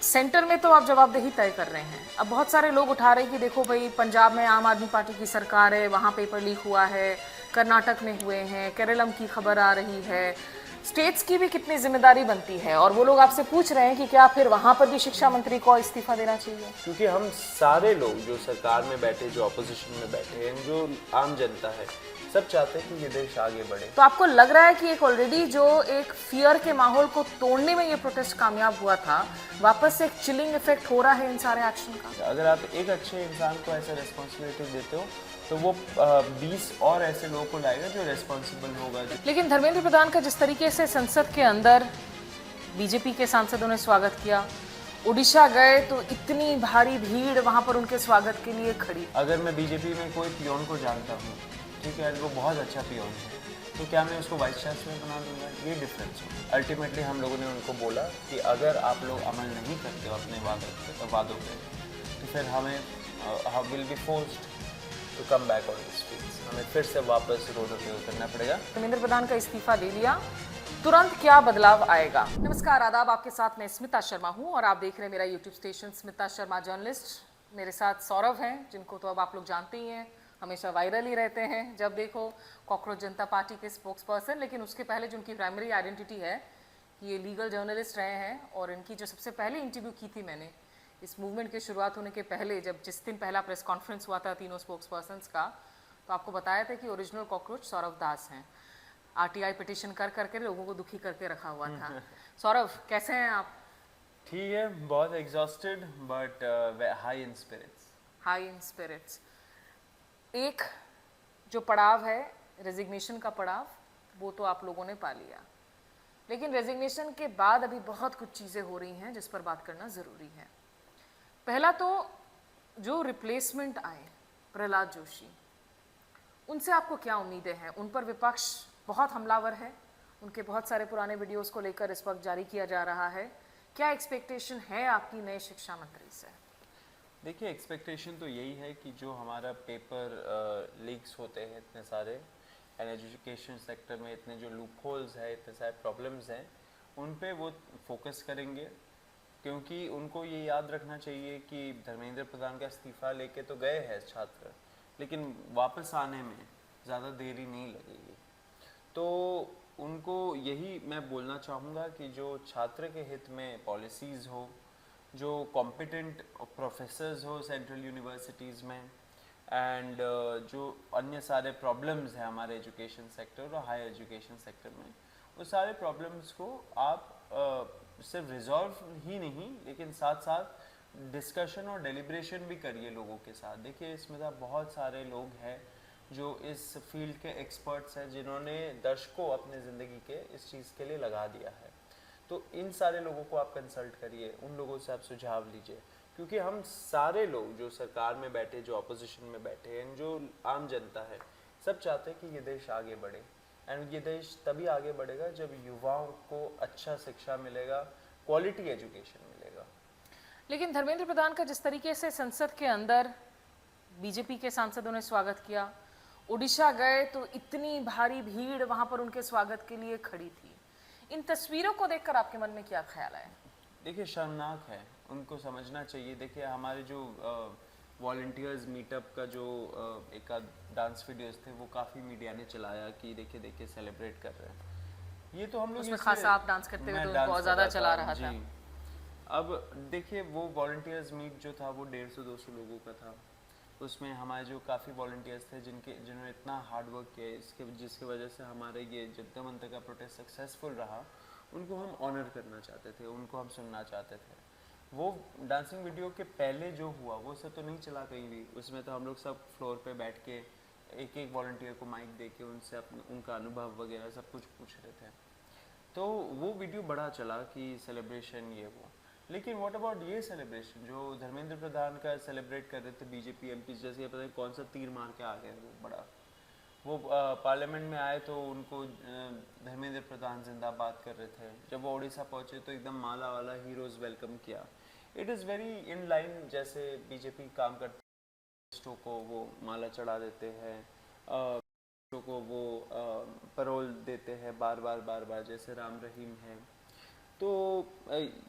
Centre में तो आप जवाबदेही तय कर रहे हैं। अब बहुत सारे लोग उठा रहे हैं कि देखो भाई, पंजाब में आम आदमी पार्टी की सरकार है, वहाँ पेपर लीक हुआ है, कर्नाटक में हुए हैं, केरलम की खबर आ रही है, स्टेट्स की भी कितनी जिम्मेदारी बनती है। और वो लोग आपसे पूछ रहे हैं कि क्या फिर वहाँ पर भी शिक्षा मंत्री को इस्तीफा देना चाहिए? क्योंकि हम सारे लोग जो सरकार में बैठे, जो अपोजिशन में बैठे हैं, जो आम जनता है, सब चाहते हैं कि ये देश आगे बढ़े। तो आपको लग रहा है कि एक ऑलरेडी जो एक फियर के माहौल को तोड़ने में ये प्रोटेस्ट कामयाब हुआ था, वापस से एक चिलिंग इफेक्ट हो रहा है इन सारे एक्शन का? अगर आप एक अच्छे इंसान को ऐसा रिस्पॉन्सिबिलिटी देते हो तो वो 20 और ऐसे लोगों को लाएगा जो रिस्पॉन्सिबल होगा। लेकिन धर्मेंद्र प्रधान का जिस तरीके से संसद के अंदर बीजेपी के सांसदों ने स्वागत किया, उड़ीसा गए तो इतनी भारी भीड़ वहां पर उनके स्वागत के लिए खड़ी। अगर मैं बीजेपी में कोई पियोन को जानता हूँ, ठीक है, वो बहुत अच्छा पियोन है, तो क्या मैं उसको वाइस चांसलर बना दूंगा? ये डिफरेंस हो। अल्टीमेटली हम लोगों ने उनको बोला कि अगर आप लोग अमल नहीं करते हो अपने वादों पे तो फिर हमें will be forced to come back on the streets. हमें फिर से वापस रोडों पे उतरना पड़ेगा। धर्मेंद्र प्रधान का इस्तीफा ले लिया, तुरंत क्या बदलाव आएगा? नमस्कार, आदाब, आपके साथ मैं स्मिता शर्मा हूं और आप देख रहे हैं मेरा YouTube station Smita Sharma journalist. मेरे साथ सौरभ हैं, जिनको तो अब आप लोग जानते ही हैं, हमेशा वायरल ही रहते हैं जब देखो, कॉकरोच जनता पार्टी के स्पोक्स पर्सन। लेकिन उसके पहले जो उनकी प्राइमरी आइडेंटिटी है, ये लीगल जर्नलिस्ट रहे हैं। और इनकी जो सबसे पहले इंटरव्यू की थी मैंने इस मूवमेंट के शुरुआत होने के पहले, जब जिस दिन पहला प्रेस कॉन्फ्रेंस हुआ था तीनों स्पोक्स पर्सन्स का, तो आपको बताया था कि ओरिजिनल कॉकरोच सौरभ दास हैं। आरटीआई पिटिशन कर करके लोगों को दुखी करके रखा हुआ था। सौरभ, कैसे हैं आप? ठीक है, बहुत exhausted but high in spirits. High in spirits. एक जो पड़ाव है, रेजिग्नेशन का पड़ाव, वो तो आप लोगों ने पा लिया, लेकिन रेजिग्नेशन के बाद अभी बहुत कुछ चीज़ें हो रही हैं जिस पर बात करना ज़रूरी है। पहला तो जो रिप्लेसमेंट आए प्रहलाद जोशी, उनसे आपको क्या उम्मीदें हैं? उन पर विपक्ष बहुत हमलावर है, उनके बहुत सारे पुराने वीडियोस को लेकर इस वक्त जारी किया जा रहा है। क्या एक्सपेक्टेशन है आपकी नए शिक्षा मंत्री से? देखिए, एक्सपेक्टेशन तो यही है कि जो हमारा पेपर लीक्स होते हैं इतने सारे, एंड एजुकेशन सेक्टर में इतने जो लूप होल्स है, इतने सारे प्रॉब्लम्स हैं, उन पे वो फोकस करेंगे। क्योंकि उनको ये याद रखना चाहिए कि धर्मेंद्र प्रधान का इस्तीफा लेके तो गए हैं छात्र, लेकिन वापस आने में ज़्यादा देरी नहीं लगेगी। तो उनको यही मैं बोलना चाहूँगा कि जो छात्र के हित में पॉलिसीज़ हो, जो कॉम्पिटेंट प्रोफेसर्स हो सेंट्रल यूनिवर्सिटीज़ में, एंड जो अन्य सारे प्रॉब्लम्स हैं हमारे एजुकेशन सेक्टर और हायर एजुकेशन सेक्टर में, उस सारे प्रॉब्लम्स को आप सिर्फ रिजॉल्व ही नहीं, लेकिन साथ साथ डिस्कशन और डेलिब्रेशन भी करिए लोगों के साथ। देखिए, इसमें तो बहुत सारे लोग हैं जो इस फील्ड के एक्सपर्ट्स हैं, जिन्होंने दशकों अपने ज़िंदगी के इस चीज़ के लिए लगा दिया है। तो इन सारे लोगों को आप कंसल्ट करिए, उन लोगों से आप सुझाव लीजिए। क्योंकि हम सारे लोग जो सरकार में बैठे, जो अपोजिशन में बैठे हैं, जो आम जनता है, सब चाहते हैं कि ये देश आगे बढ़े। एंड ये देश तभी आगे बढ़ेगा जब युवाओं को अच्छा शिक्षा मिलेगा, क्वालिटी एजुकेशन मिलेगा। लेकिन धर्मेंद्र प्रधान का जिस तरीके से संसद के अंदर बीजेपी के सांसदों ने स्वागत किया, उड़ीसा गए तो इतनी भारी भीड़ वहां पर उनके स्वागत के लिए खड़ी थी, इन तस्वीरों को देखकर आपके मन में क्या ख्याल है? देखिए, शर्मनाक है, उनको समझना चाहिए। देखिए, हमारे जो वॉलंटियर्स मीटअप का जो एक डांस वीडियोस थे, वो काफ़ी मीडिया ने चलाया कि देखिए देखिए सेलिब्रेट कर रहे हैं। ये तो हम लोग उसमें खासा आप डांस करते हुए तो बहुत ज़्यादा चला रहा था। अब देखिए, वो वॉलंटियर्स मीट जो था वो 150-200 लोगों का था। उसमें हमारे जो काफ़ी वॉलंटियर्स थे जिन्होंने इतना हार्ड वर्क किया, जिसकी वजह से हमारे ये जनता मंत्र का प्रोटेस्ट सक्सेसफुल रहा, उनको हम ऑनर करना चाहते थे, उनको हम सुनना चाहते थे। वो डांसिंग वीडियो के पहले जो हुआ वो सब तो नहीं चला कहीं भी। उसमें तो हम लोग सब फ्लोर पे बैठ के एक एक वॉलंटियर को माइक दे के उनसे उनका अनुभव वगैरह सब कुछ पूछ रहे थे। तो वो वीडियो बड़ा चला कि सेलिब्रेशन ये वो। लेकिन व्हाट अबाउट ये सेलिब्रेशन जो धर्मेंद्र प्रधान का सेलिब्रेट कर रहे थे बीजेपी एमपी, जैसे पता नहीं कौन सा तीर मार के आ गए वो बड़ा। वो पार्लियामेंट में आए तो उनको धर्मेंद्र प्रधान जिंदाबाद कर रहे थे। जब वो उड़ीसा पहुंचे तो एकदम माला वाला हीरोज वेलकम किया। It is very in line जैसे बीजेपी काम करती है, को वो माला चढ़ा देते हैं, को वो पैरोल देते हैं बार बार, जैसे राम रहीम है। तो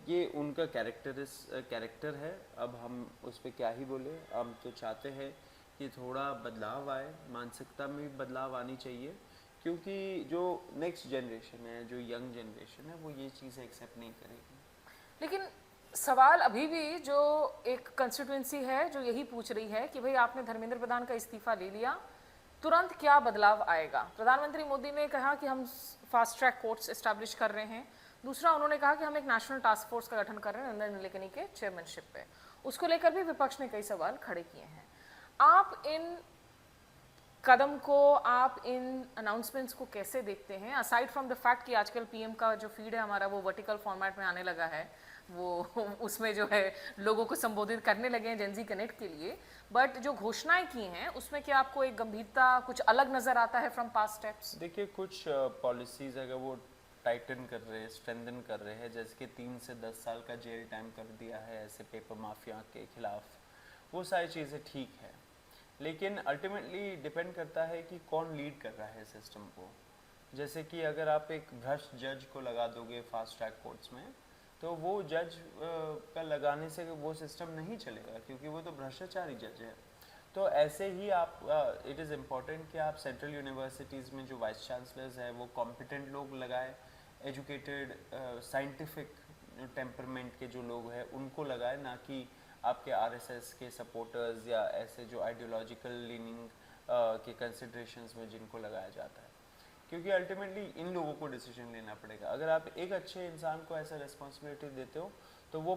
ये उनका कैरेक्टर है। अब हम उस पर क्या ही बोले। हम तो चाहते हैं कि थोड़ा बदलाव आए, मानसिकता में भी बदलाव आनी चाहिए, क्योंकि जो नेक्स्ट जनरेशन है, जो यंग जनरेशन है, वो ये चीज़ें एक्सेप्ट नहीं करेगी। लेकिन सवाल अभी भी जो एक कंस्टिट्यूंसी है जो यही पूछ रही है कि भाई आपने धर्मेंद्र प्रधान का इस्तीफा ले लिया, तुरंत क्या बदलाव आएगा। प्रधानमंत्री मोदी ने कहा कि हम फास्ट ट्रैक कोर्ट्स एस्टैब्लिश कर रहे हैं। दूसरा, उन्होंने कहा कि हम एक नेशनल टास्क फोर्स का गठन कर रहे हैं नंदन निलेकनी के चेयरमैनशिप पे। उसको लेकर भी विपक्ष ने कई सवाल खड़े किए हैं। आप इन कदम को, आप इन अनाउंसमेंट्स को कैसे देखते हैं, असाइड फ्रॉम द फैक्ट कि आजकल पीएम का जो फीड है हमारा वो वर्टिकल फॉर्मेट में आने लगा है, वो उसमें जो है लोगों को संबोधित करने लगे हैं जेनजी कनेक्ट के लिए, बट जो घोषणाएं की हैं उसमें क्या आपको एक गंभीरता कुछ अलग नजर आता है फ्रॉम पास्ट स्टेप्स? देखिए, कुछ पॉलिसीज़ अगर वो टाइटन कर रहे हैं, स्ट्रेंथन कर रहे हैं, जैसे कि 3 से 10 साल का जेल टाइम कर दिया है ऐसे पेपर माफिया के खिलाफ, वो सारी चीज़ें ठीक है। लेकिन अल्टीमेटली डिपेंड करता है कि कौन लीड कर रहा है सिस्टम को। जैसे कि अगर आप एक भ्रष्ट जज को लगा दोगे फास्ट ट्रैक कोर्ट्स में, तो वो जज का लगाने से वो सिस्टम नहीं चलेगा, क्योंकि वो तो भ्रष्टाचारी जज है। तो ऐसे ही आप इट इज़ इम्पॉर्टेंट कि आप सेंट्रल यूनिवर्सिटीज़ में जो वाइस चांसलर्स हैं वो कॉम्पिटेंट लोग लगाए, एजुकेटेड साइंटिफिक टेम्परमेंट के जो लोग हैं उनको लगाए, ना कि आपके आरएसएस के सपोर्टर्स या ऐसे जो आइडियोलॉजिकल लीनिंग के कंसिड्रेशंस में जिनको लगाया जाता है। क्योंकि अल्टीमेटली इन लोगों को डिसीजन लेना पड़ेगा। अगर आप एक अच्छे इंसान को ऐसा रिस्पॉन्सिबिलिटी देते हो तो वो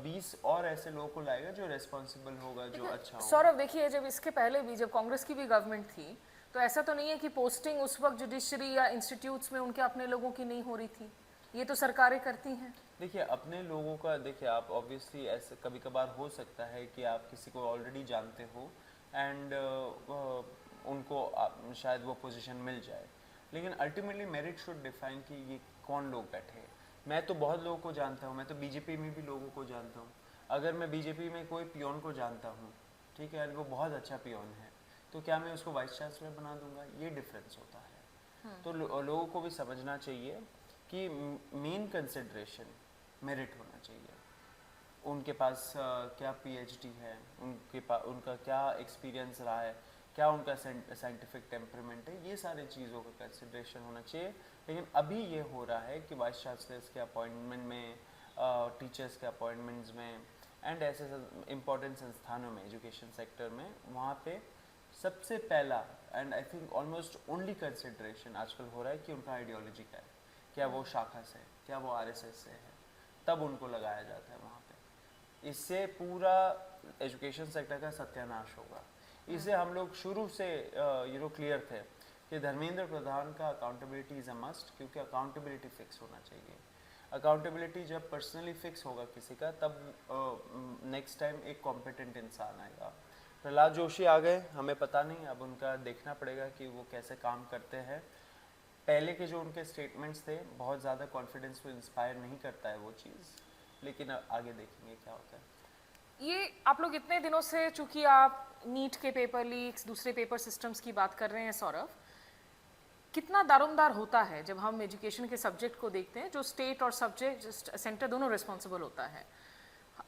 20 और ऐसे लोगों को लाएगा जो रेस्पॉन्सिबल होगा, जो अच्छा होगा। सौरभ, देखिए, जब इसके पहले भी जब कांग्रेस की भी गवर्नमेंट थी तो ऐसा तो नहीं है कि पोस्टिंग उस वक्त जुडिशरी या इंस्टीट्यूट्स में उनके अपने लोगों की नहीं हो रही थी, ये तो सरकारें करती हैं। देखिए, अपने लोगों का देखिए, आप ऑब्वियसली ऐसे कभी कभार हो सकता है कि आप किसी को ऑलरेडी जानते हो एंड उनको शायद वो पोजीशन मिल जाए, लेकिन अल्टीमेटली मेरिट शुड डिफाइन कि ये कौन लोग बैठे हैं। मैं तो बहुत लोगों को जानता हूँ, मैं तो बीजेपी में भी लोगों को जानता हूँ। अगर मैं बीजेपी में कोई पियोन को जानता हूँ, ठीक है, वो बहुत अच्छा पियोन है, तो क्या मैं उसको वाइस चांसलर बना दूंगा? ये डिफरेंस होता है। तो लोगों को भी समझना चाहिए कि मेन कंसिडरेशन मेरिट होना चाहिए। उनके पास क्या पीएचडी है, उनका क्या एक्सपीरियंस रहा है, क्या उनका साइंटिफिक टेम्परमेंट है, ये सारी चीज़ों का कंसिडरेशन होना चाहिए। लेकिन अभी ये हो रहा है कि वाइस चांसलर्स के अपॉइंटमेंट में, टीचर्स के अपॉइंटमेंट्स में एंड ऐसे इम्पॉर्टेंट संस्थानों में, एजुकेशन सेक्टर में, वहाँ पे सबसे पहला and I think almost only consideration आजकल हो रहा है कि उनका आइडियोलॉजी क्या है, क्या वो शाखा से है, क्या वो आरएसएस से है, तब उनको लगाया जाता है वहाँ पे। इससे पूरा एजुकेशन सेक्टर का सत्यानाश होगा। इसे हम लोग शुरू से क्लियर थे कि धर्मेंद्र प्रधान का अकाउंटेबिलिटी इज़ अ मस्ट, क्योंकि अकाउंटेबिलिटी फिक्स होना चाहिए। अकाउंटेबिलिटी जब पर्सनली फिक्स होगा किसी का, तब नेक्स्ट टाइम एक कॉम्पिटेंट इंसान आएगा। प्रहलाद जोशी आ गए, हमें पता नहीं, अब उनका देखना पड़ेगा कि वो कैसे काम करते हैं। पहले के जो उनके स्टेटमेंट्स थे, बहुत ज़्यादा कॉन्फिडेंस को इंस्पायर नहीं करता है वो चीज़, लेकिन आगे देखेंगे क्या होता है। ये आप लोग इतने दिनों से, चूंकि आप नीट के पेपर लीक्स, दूसरे पेपर सिस्टम्स की बात कर रहे हैं सौरभ, कितना दारोमदार होता है जब हम एजुकेशन के सब्जेक्ट को देखते हैं, जो स्टेट और सब्जेक्ट सेंटर दोनों रिस्पॉन्सिबल होता है।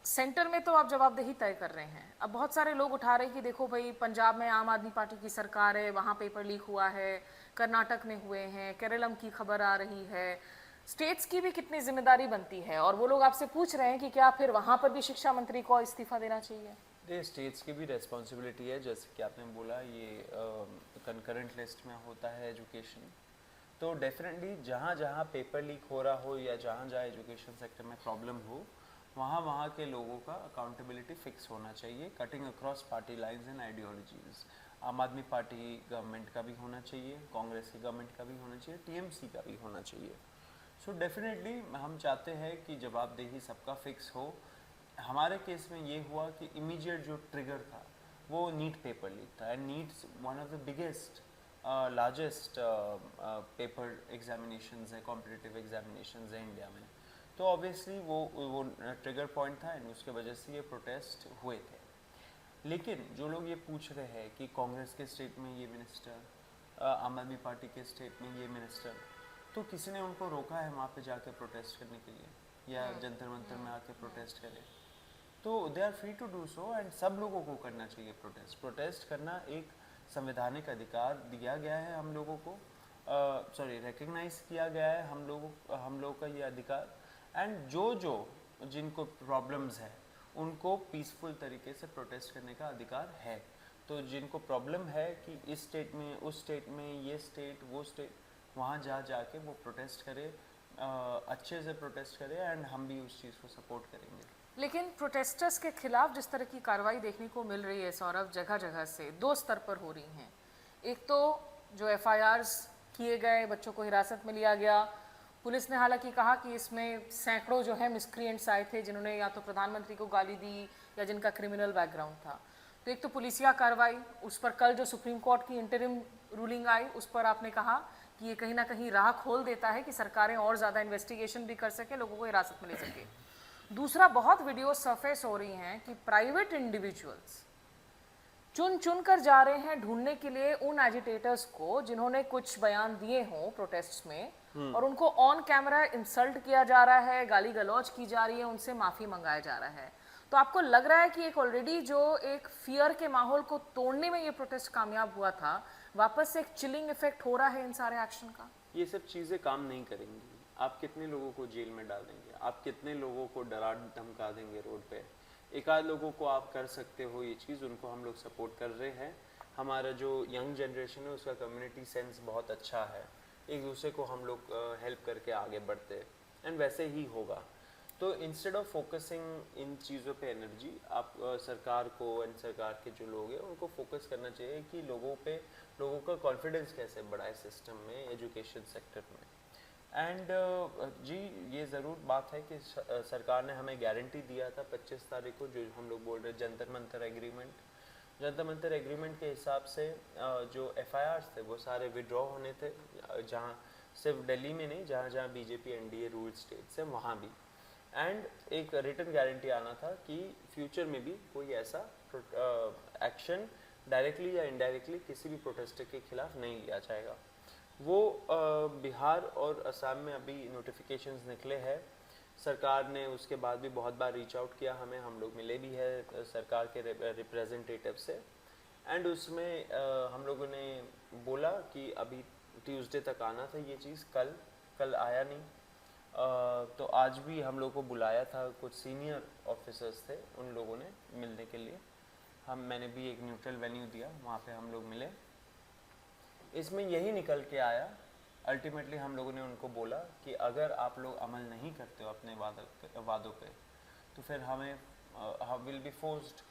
सेंटर में तो आप जवाबदेही तय कर रहे हैं। अब बहुत सारे लोग उठा रहे हैं कि देखो भाई, पंजाब में आम आदमी पार्टी की सरकार है, वहाँ पेपर लीक हुआ है, कर्नाटक में हुए हैं, केरलम की खबर आ रही है, स्टेट्स की भी कितनी जिम्मेदारी बनती है। और वो लोग आपसे पूछ रहे हैं कि क्या फिर वहाँ पर भी शिक्षा मंत्री को इस्तीफा देना चाहिए? ये स्टेट्स की भी रेस्पॉन्सिबिलिटी है, जैसे कि आपने बोला, ये कंकरेंट लिस्ट में होता है एजुकेशन। तो डेफिनेटली जहाँ जहाँ पेपर लीक हो रहा हो या जहाँ जहाँ एजुकेशन सेक्टर में प्रॉब्लम हो, वहाँ के लोगों का अकाउंटेबिलिटी फिक्स होना चाहिए, cutting across party lines and ideologies. आम आदमी पार्टी गवर्नमेंट का भी होना चाहिए, कांग्रेस की गवर्नमेंट का भी होना चाहिए, टीएमसी का भी होना चाहिए। सो डेफिनेटली हम चाहते हैं कि जवाबदेही सबका फिक्स हो। हमारे केस में ये हुआ कि इमीडिएट जो ट्रिगर था वो नीट पेपर लीक था, and NEET one of the biggest largest paper examinations है, कॉम्पिटिटिव एग्जामिनेशंस है इंडिया में। तो ऑब्वियसली वो ट्रिगर पॉइंट था, एंड उसके वजह से ये प्रोटेस्ट हुए थे। लेकिन जो लोग ये पूछ रहे हैं कि कांग्रेस के स्टेट में ये मिनिस्टर, आम आदमी पार्टी के स्टेट में ये मिनिस्टर, तो किसी ने उनको रोका है वहाँ पे जाके प्रोटेस्ट करने के लिए या जंतर मंतर में आके प्रोटेस्ट करें? तो they are free to do so, and सब लोगों को करना चाहिए प्रोटेस्ट। प्रोटेस्ट करना एक संवैधानिक अधिकार दिया गया है हम लोगों को, रिकग्नाइज किया गया है हम लोगों का ये अधिकार। एंड जो जिनको प्रॉब्लम्स है उनको पीसफुल तरीके से प्रोटेस्ट करने का अधिकार है। तो जिनको प्रॉब्लम है कि इस स्टेट में, उस स्टेट में, ये स्टेट, वो स्टेट, वहाँ जाके वो प्रोटेस्ट करे, अच्छे से प्रोटेस्ट करे, एंड हम भी उस चीज़ को सपोर्ट करेंगे। लेकिन प्रोटेस्टर्स के खिलाफ जिस तरह की कार्रवाई देखने को मिल रही है सौरभ, जगह जगह से दो स्तर पर हो रही हैं। एक तो जो एफआईआर्स किए गए, बच्चों को हिरासत में लिया गया, पुलिस ने हालांकि कहा कि इसमें सैकड़ों जो है मिसक्रिएंट्स आए थे जिन्होंने या तो प्रधानमंत्री को गाली दी या जिनका क्रिमिनल बैकग्राउंड था। तो एक तो पुलिसिया कार्रवाई, उस पर कल जो सुप्रीम कोर्ट की इंटरिम रूलिंग आई उस पर आपने कहा कि ये कहीं ना कहीं राह खोल देता है कि सरकारें और ज़्यादा इन्वेस्टिगेशन भी कर सकें, लोगों को हिरासत में ले सके। दूसरा, बहुत वीडियो सरफेस हो रही हैं कि प्राइवेट इंडिविजुअल्स चुन कर जा रहे हैं ढूंढने के लिए उन एजिटेटर्स को जिन्होंने कुछ बयान दिए हों प्रोटेस्ट में, और उनको ऑन कैमरा इंसल्ट किया जा रहा है, गाली गलौज की जा रही है, उनसे माफ़ी मंगाया जा रहा है। तो आपको लग रहा है कि एक ऑलरेडी जो एक फियर के माहौल को तोड़ने में ये प्रोटेस्ट कामयाब हुआ था, वापस से एक चिलिंग इफेक्ट हो रहा है इन सारे एक्शन का? ये सब चीज़ें काम नहीं करेंगी। आप कितने लोगों को जेल में डाल देंगे? आप कितने लोगों को डरा धमका देंगे रोड पे? एक आध लोगों को आप कर सकते हो ये चीज़, उनको हम लोग सपोर्ट कर रहे हैं। हमारा जो यंग जनरेशन है उसका कम्युनिटी सेंस बहुत अच्छा है, एक दूसरे को हम लोग हेल्प करके आगे बढ़ते हैं, एंड वैसे ही होगा। तो इंस्टेड ऑफ फोकसिंग इन चीज़ों पे एनर्जी, आप सरकार को एंड सरकार के जो लोग हैं उनको फोकस करना चाहिए कि लोगों का कॉन्फिडेंस कैसे बढ़ाए सिस्टम में, एजुकेशन सेक्टर में। एंड जी, ये ज़रूर बात है कि सरकार ने हमें गारंटी दिया था 25 तारीख को, जो हम लोग बोल रहे जंतर मंतर एग्रीमेंट। जंतर मंतर एग्रीमेंट के हिसाब से जो एफआईआर्स थे वो सारे विड्रॉ होने थे, जहाँ सिर्फ दिल्ली में नहीं, जहाँ जहाँ बीजेपी एनडीए रूल स्टेट्स है वहाँ भी। एंड एक रिटन गारंटी आना था कि फ्यूचर में भी कोई ऐसा एक्शन डायरेक्टली या इनडायरेक्टली किसी भी प्रोटेस्टर के खिलाफ नहीं लिया जाएगा। वो बिहार और असम में अभी नोटिफिकेशंस निकले हैं। सरकार ने उसके बाद भी बहुत बार रीच आउट किया हमें, हम लोग मिले भी है सरकार के रिप्रेजेंटेटिव से, एंड उसमें हम लोगों ने बोला कि अभी ट्यूसडे तक आना था ये चीज़, कल आया नहीं। तो आज भी हम लोग को बुलाया था, कुछ सीनियर ऑफिसर्स थे, उन लोगों ने मिलने के लिए। मैंने भी एक न्यूट्रल वेन्यू दिया, वहाँ पे हम लोग मिले। इसमें यही निकल के आया, अल्टीमेटली हम लोगों ने उनको बोला कि अगर आप लोग अमल नहीं करते हो अपने वादों पे तो फिर हमें will be forced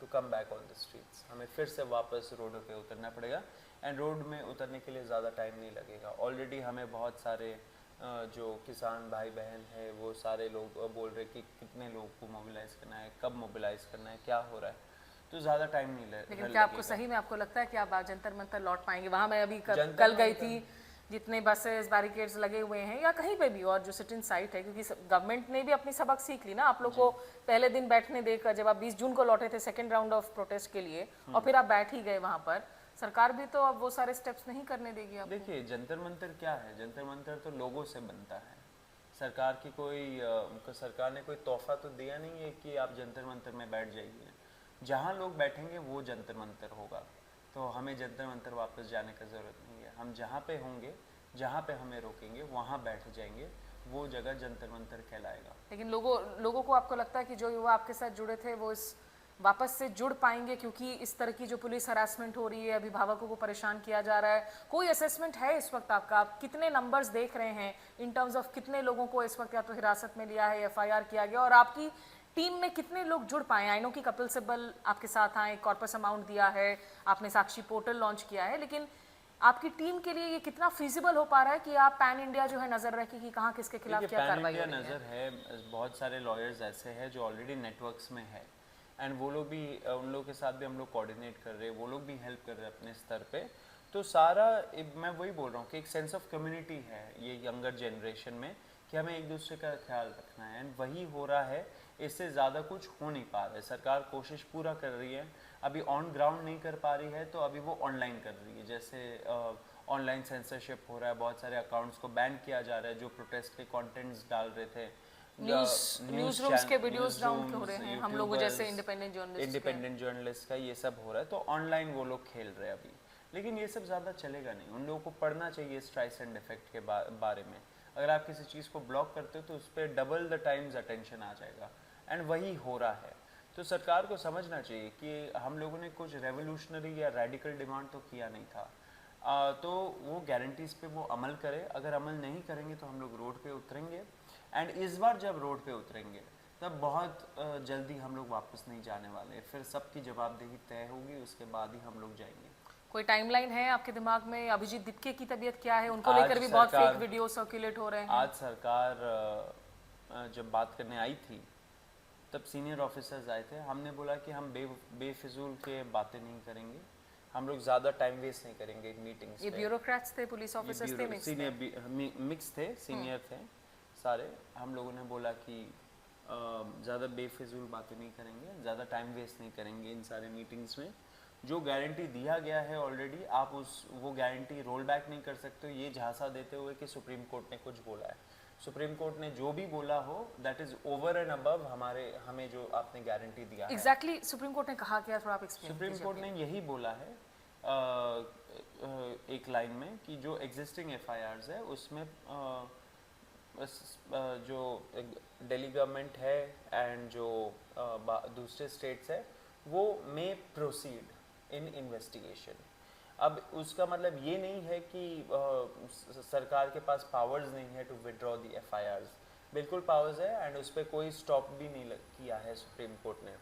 to come back on the streets. हमें फिर से वापस रोडों पे उतरना पड़ेगा, एंड रोड में उतरने के लिए ज़्यादा टाइम नहीं लगेगा। ऑलरेडी हमें बहुत सारे जो किसान भाई बहन है वो सारे लोग बोल रहे कि कितने लोगों को मोबिलाइज़ करना है, कब मोबिलाइज़ करना है, क्या हो रहा है, तो ज़्यादा टाइम नहीं लगेगा। लेकिन क्या आपको सही में आपको लगता है कि आप जंतर मंतर लौट पाएंगे? वहाँ मैं अभी कल गई थी, जितने बसेस बैरिकेड्स लगे हुए हैं या कहीं पे भी और जो सिट इन साइट है, क्योंकि गवर्नमेंट ने भी अपनी सबक सीख ली ना। आप लोग को पहले दिन बैठने देकर, जब आप 20 जून को लौटे थे सेकेंड राउंड ऑफ प्रोटेस्ट के लिए, और फिर आप बैठ ही गए वहाँ पर, सरकार भी तो अब वो सारे स्टेप्स नहीं करने देगी आपको। देखिए, जंतर मंतर क्या है? जंतर मंतर तो लोगों से बनता है। सरकार ने कोई तोहफा तो दिया नहीं है कि आप जंतर मंतर में बैठ जाइए। जहाँ लोग बैठेंगे वो जंतर मंतर होगा, तो हमें जंतर मंतर वापस जाने का ज़रूरत नहीं है। हम जहाँ पे होंगे, जहाँ पे हमें रोकेंगे वहाँ बैठ जाएंगे, वो जगह जंतर मंतर कहलाएगा। लेकिन लोगों को आपको लगता है कि जो युवा आपके साथ जुड़े थे वो इस वापस से जुड़ पाएंगे? क्योंकि इस तरह की जो पुलिस हरासमेंट हो रही है, अभिभावकों को परेशान किया जा रहा है, कोई असेसमेंट है इस वक्त आपका? आप कितने नंबर्स देख रहे हैं इन टर्म्स ऑफ कितने लोगों को इस वक्त या तो हिरासत में लिया है, एफआईआर किया गया, और आपकी टीम में कितने लोग जुड़ पाए? आई नो कि कपिल सिब्बल आपके साथ आए, कॉर्पस अमाउंट दिया है, आपने साक्षी पोर्टल लॉन्च किया है, लेकिन आपकी टीम के लिए ये कितना फीजिबल हो पा रहा है कि आप पैन इंडिया जो है नजर रखें कि कहाँ किसके खिलाफ क्या कार्रवाई हो रही है? नजर है, बहुत सारे लॉयर्स ऐसे हैं जो ऑलरेडी नेटवर्क्स में है, एंड वो लोग भी, उन लोगों के साथ भी हम लोग कोऑर्डिनेट कर रहे हैं, वो लोग भी हेल्प कर रहे हैं अपने स्तर पे। तो सारा मैं वही बोल रहा हूँ कि एक सेंस ऑफ कम्युनिटी है ये यंगर जनरेशन में, कि हमें एक दूसरे का ख्याल रखना है, एंड वही हो रहा है। इससे ज़्यादा कुछ हो नहीं पा रहा है। सरकार कोशिश पूरा कर रही है, अभी ऑन ग्राउंड नहीं कर पा रही है, तो अभी वो ऑनलाइन कर रही है। जैसे ऑनलाइन सेंसरशिप हो रहा है, बहुत सारे अकाउंट्स को बैन किया जा रहा है जो प्रोटेस्ट के कंटेंट्स डाल रहे थे। न्यूज़ रूम्स के वीडियोस डाउन हो रहे हैं, हम लोगों जैसे इंडिपेंडेंट जर्नलिस्ट का ये सब हो रहा है, तो ऑनलाइन वो लोग खेल रहे हैं अभी। लेकिन ये सब ज़्यादा चलेगा नहीं, उन लोगों को पढ़ना चाहिए स्ट्राइसेंड इफेक्ट के बारे में। अगर आप किसी चीज़ को ब्लॉक करते हो तो उस पर डबल द टाइम्स अटेंशन आ जाएगा, एंड वही हो रहा है। तो सरकार को समझना चाहिए कि हम लोगों ने कुछ रेवोल्यूशनरी या रेडिकल डिमांड तो किया नहीं था, तो वो गारंटीज़ पे वो अमल करे। अगर अमल नहीं करेंगे तो हम लोग रोड पे उतरेंगे, एंड इस बार जब रोड पे उतरेंगे तब बहुत जल्दी हम लोग वापस नहीं जाने वाले, फिर सबकी जवाबदेही तय होगी, उसके बाद ही हम लोग जाएंगे। कोई टाइमलाइन है आपके दिमाग में? अभिजीत दिक्के की तबीयत क्या है? उनको लेकर भी बहुत फेक वीडियो सर्कुलेट हो रहे हैं। आज सरकार जब बात करने आई थी तब सीनियर ऑफिसर्स आए थे, हमने बोला कि हम बेफिजूल के बातें नहीं करेंगे, हम लोग ज़्यादा टाइम वेस्ट नहीं करेंगे मीटिंग्स। ये ब्यूरोक्रेट्स थे, पुलिस ऑफिसर्स थे, मिक्स थे, सीनियर थे सारे। हम लोगों ने बोला कि ज़्यादा बेफिजूल बातें नहीं करेंगे, ज़्यादा टाइम वेस्ट नहीं करेंगे इन सारे मीटिंग्स में। जो गारंटी दिया गया है ऑलरेडी, आप वो गारंटी रोल बैक नहीं कर सकते हो ये झांसा देते हुए कि सुप्रीम कोर्ट ने कुछ बोला है। सुप्रीम कोर्ट ने जो भी बोला हो that is over and above हमें जो आपने गारंटी दिया है। एग्जैक्टली सुप्रीम कोर्ट ने कहा क्या, थोड़ा आप एक्सप्लेन सुप्रीम कोर्ट ने यही बोला है एक लाइन में कि जो एग्जिस्टिंग एफआईआर्स है उसमें जो दिल्ली गवर्नमेंट है एंड जो दूसरे स्टेट्स है वो मे प्रोसीड इन इन्वेस्टिगेशन। अब उसका मतलब ये नहीं है कि सरकार के पास पावर्स नहीं है टू विड्रॉ दी एफआईआर्स, बिल्कुल पावर्स है, एंड उस पर कोई स्टॉप भी नहीं किया है सुप्रीम कोर्ट ने।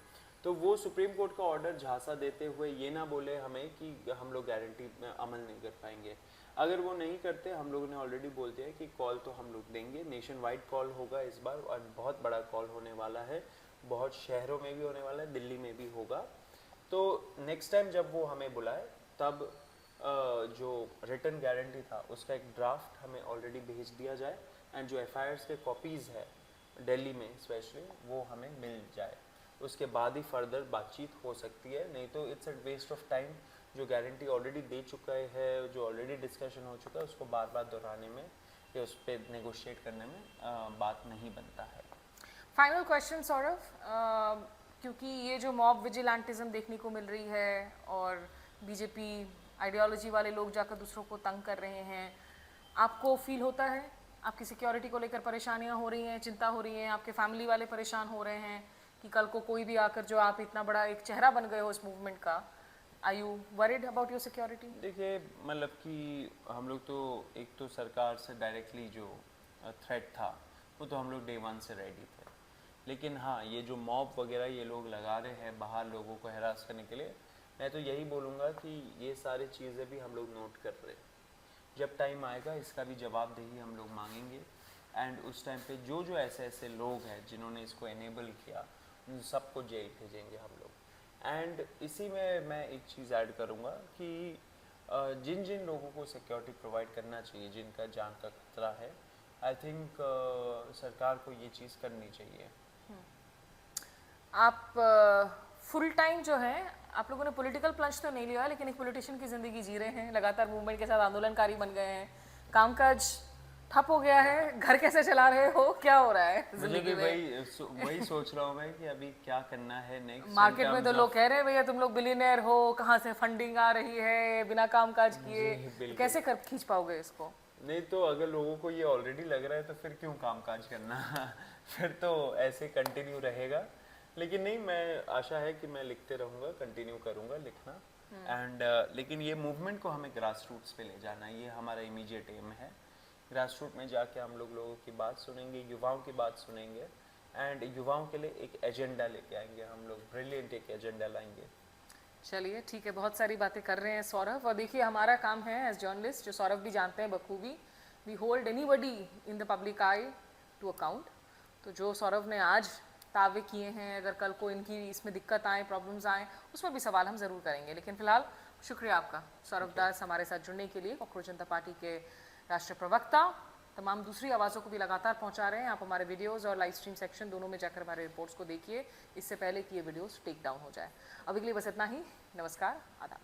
तो वो सुप्रीम कोर्ट का ऑर्डर झांसा देते हुए ये ना बोले हमें कि हम लोग गारंटी में अमल नहीं कर पाएंगे। अगर वो नहीं करते, हम लोगों ने ऑलरेडी बोल दिया है कि कॉल तो हम लोग देंगे, नेशन वाइड कॉल होगा इस बार, और बहुत बड़ा कॉल होने वाला है, बहुत शहरों में भी होने वाला है, दिल्ली में भी होगा। तो नेक्स्ट टाइम जब वो हमें बुलाए तब जो रिटन गारंटी था उसका एक ड्राफ्ट हमें ऑलरेडी भेज दिया जाए, एंड जो एफआईआर्स के कॉपीज़ है दिल्ली में स्पेशली वो हमें मिल जाए, उसके बाद ही फर्दर बातचीत हो सकती है। नहीं तो it's a waste of time. जो गारंटी ऑलरेडी दे चुका है, जो ऑलरेडी डिस्कशन हो चुका है, उसको बार बार दोहराने में या उस पर नेगोशिएट करने में बात नहीं बनता है। फाइनल क्वेश्चन सौरभ, क्योंकि ये जो मॉब विजिलेंटिज्म देखने को मिल रही है और बीजेपी आइडियोलॉजी वाले लोग जाकर दूसरों को तंग कर रहे हैं, आपको फील होता है आपकी सिक्योरिटी को लेकर परेशानियां हो रही हैं, चिंता हो रही है, आपके फैमिली वाले परेशान हो रहे हैं कि कल को कोई भी आकर, जो आप इतना बड़ा एक चेहरा बन गए हो इस मूवमेंट का, are you worried about your security? देखिए, मतलब कि हम लोग तो एक तो सरकार से डायरेक्टली जो थ्रेट था वो तो हम लोग डे वन से रेडी थे, लेकिन हाँ ये जो मॉब वगैरह ये लोग लगा रहे हैं बाहर लोगों को हैरास करने के लिए, मैं तो यही बोलूँगा कि ये सारी चीज़ें भी हम लोग नोट कर रहे हैं। जब टाइम आएगा इसका भी जवाबदेही हम लोग मांगेंगे, एंड उस टाइम पे जो जो ऐसे ऐसे लोग हैं जिन्होंने इसको एनेबल किया उन सबको जेल भेजेंगे हम लोग। एंड इसी में मैं एक चीज़ ऐड करूँगा कि जिन जिन लोगों को सिक्योरिटी प्रोवाइड करना चाहिए, जिनका जान का खतरा है, आई थिंक सरकार को ये चीज़ करनी चाहिए। आप फुल टाइम जो है, आप लोगों ने पॉलिटिकल प्लंज तो नहीं लिया, लेकिन एक पॉलिटिशियन की ज़िंदगी जी रहे हैं, लगातार मूवमेंट के साथ आंदोलनकारी बन गए हैं, कामकाज ठप हो गया है, घर कैसे चला रहे हो, क्या हो रहा है जिंदगी में? वही सोच रहा हूँ मैं कि अभी क्या करना है नेक्स्ट। मार्केट में तो लोग कह रहे हैं भैया तुम लोग बिलियनर हो, कहाँ से फंडिंग आ रही है बिना कामकाज किए, तो कैसे कर खींच पाओगे इसको? नहीं तो अगर लोगों को ये ऑलरेडी लग रहा है तो फिर क्यों कामकाज करना फिर तो ऐसे कंटिन्यू रहेगा। लेकिन नहीं, मैं आशा है कि मैं लिखते रहूँगा, कंटिन्यू करूँगा लिखना। एंड लेकिन ये मूवमेंट को हमें ग्रास रूट्स पे ले जाना, ये हमारा इमीडिएट एम है। ग्रास रूट में जाके हम लोगों की बात सुनेंगे, युवाओं की बात सुनेंगे, एंड युवाओं के लिए एक एजेंडा लेके आएंगे हम लोग, ब्रिलियंट एक एजेंडा लाएंगे। चलिए ठीक है, बहुत सारी बातें कर रहे हैं सौरभ, और देखिए हमारा काम है एज जर्नलिस्ट, जो सौरभ भी जानते हैं बखूबी, we hold anybody in the public eye to account. तो जो सौरभ ने आज दावे किए हैं, अगर कल को इनकी इसमें दिक्कत आए, प्रॉब्लम्स आए, उसमें भी सवाल हम ज़रूर करेंगे। लेकिन फिलहाल शुक्रिया आपका सौरभ दास हमारे साथ जुड़ने के लिए। कॉकरोच जनता पार्टी के राष्ट्रीय प्रवक्ता तमाम दूसरी आवाज़ों को भी लगातार पहुंचा रहे हैं। आप हमारे वीडियोस और लाइव स्ट्रीम सेक्शन दोनों में जाकर हमारे रिपोर्ट्स को देखिए, इससे पहले कि ये वीडियोस टेक डाउन हो जाए। अभी के लिए बस इतना ही, नमस्कार, आदाब।